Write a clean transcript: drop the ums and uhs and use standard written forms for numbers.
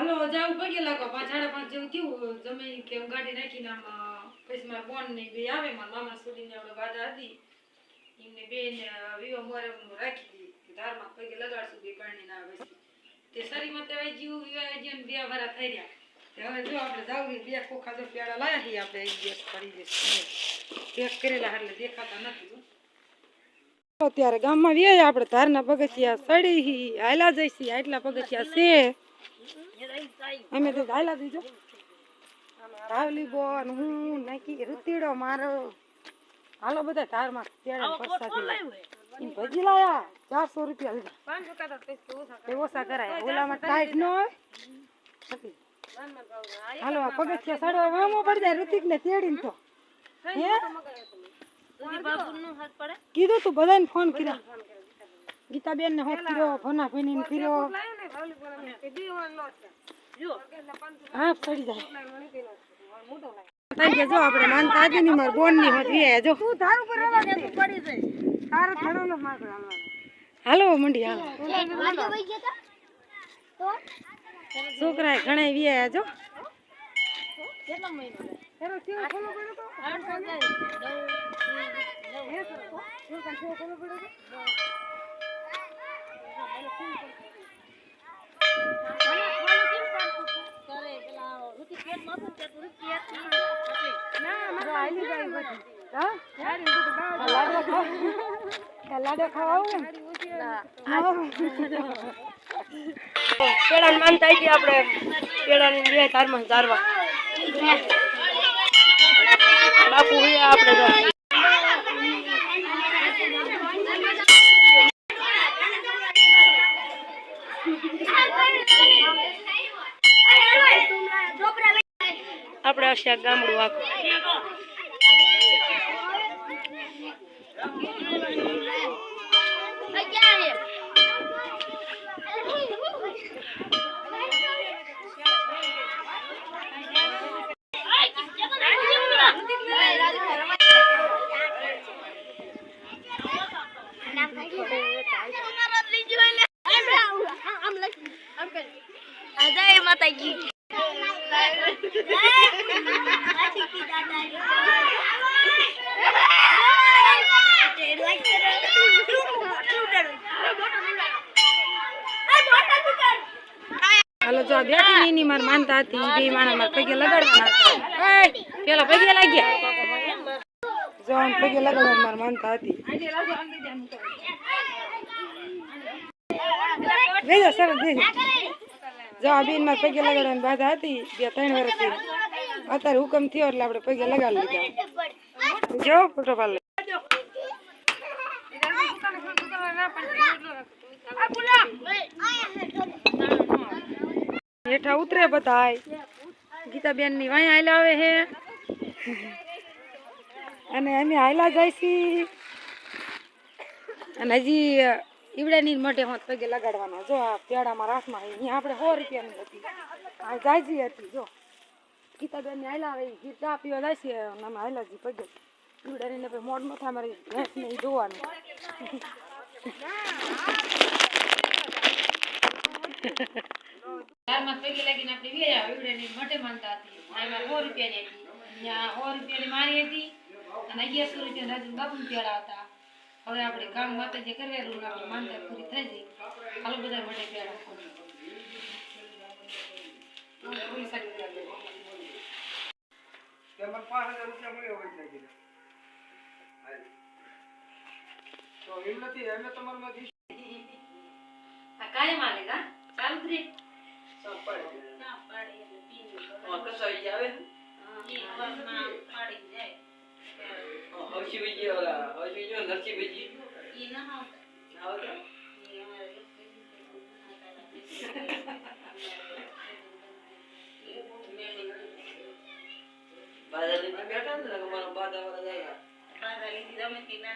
હાલો જાવ પગે લાગો 5:30 જેવું થયું જમે કે ગાડી નાખીને આમ પછી મારા બોન ને બે આવે મારા મામા સુડીને આપણે બાધા હતી એમને બેન વિવો મોરે રાખી દીધી ધારમાં પગે લગાડશું બે પાણી ના આવે તે શરીરમાં તે જીવ વિવાહ જેમ બે ભરા થઈ રહ્યા હવે જો આપણે જાવ બે ખોખા જો પેડા લાયા છીએ આપણે એક ગેસ પડી જશે પેક કરેલા એટલે દેખાતા નથી અત્યારે ગામમાં વ્યાય આપણે ધારના પગથિયા સડી હાલા જઈશી આટલા પગથિયા છે અમે તો હાલા દીજો રાવલી બોન હું નાખી રૂતીડો મારો હાલો બધા ધારમાં પેડા પરસાદી ભજી લાયા 400 રૂપિયા લીધા 500 ઓછા કરાય ઓલામાં ટાઈટ ન હોય હાલો આ પગથિયા સડવા વામો પડી જાય ઋતિક ને તેડીને તો હે કીધું તું બધાને ફોન કર્યો ગીતાબેન ને હોત કર્યો ફોના ફેની ને કર્યો હા ચડી જાય થઈ જો આપણે માનતા આજી ની માર બોન ની હોત વી જો તું ધાર ઉપર આવા દે તું પડી જાય તાર થડો નો માર હાલો મંડી હાલો છોકરા ઘણા વી જો કેટલા મહિના એરો કેવો ખોલો પડ્યો તો 8 પેડા માનતા આપણે પેડાની બે ધારમાં ધારવા બાપુ આપણે આપણે હશે ગામડું આખું હાલો જો બેઠી ની માર માનતા હતી બે માણા માર પગે લગાડવાના હતા પેલા પગે લાગ્યા જો પગે લગાડવા માર માનતા હતી વેજો સર વેજો જો આ બેન માર પગે લગાડવાની બાધા હતી 2-3 વર્ષથી અત્યારે હુકમ થયો એટલે આપણે પગે લગાડી લીધા જો ફોટો પાડ હેઠા ઉતરે બધાય ગીતાબેન ની વાય હાલા આવે હે અને અમે હાલા જઈશી અને હજી ઈવડાની માટે હોત પગે લગાડવાના જો આ પેડામાં રાખમાં અહીંયા આપણે 100 રૂપિયાની હતી આ જાજી હતી જો ગીતાબેન ની હાલા આવે ગીત ચા પીવા જાય છે અમે હાલા જી પગે ઈવડાની ને મોડ મથા મારી ભેંસ ને જોવાનું ધારમાં પગે લાગીને આપણે વેયા ઈવડાની માટે માનતા હતી આમાં 100 રૂપિયાની હતી ત્યાં 100 રૂપિયાની મારી હતી અને 1100 રૂપિયા રાજુ બાપુ પેડા હતા હવે આપણે ગામ માટે જે કરેલું આપણે માનતા પૂરી થઈ ગઈ હાલો બધા માટે પેડા પૂરી સારી તેમાં 5000 રૂપિયા મળ્યો હોય છે તો એમ નથી અમે તમારમાં દી આ કાય માલે કા ચાલુ રે પાડી એટલે પીન કસાઈ આવે ઈ વરમાં પાડી જાય હવસી બીજી ઓલા હવસી જો નરસી બીજી ઈ ના આવતા બાદા બેઠા ને મારો બાદા વાળા જાય બાદા લીધી તમે કે ના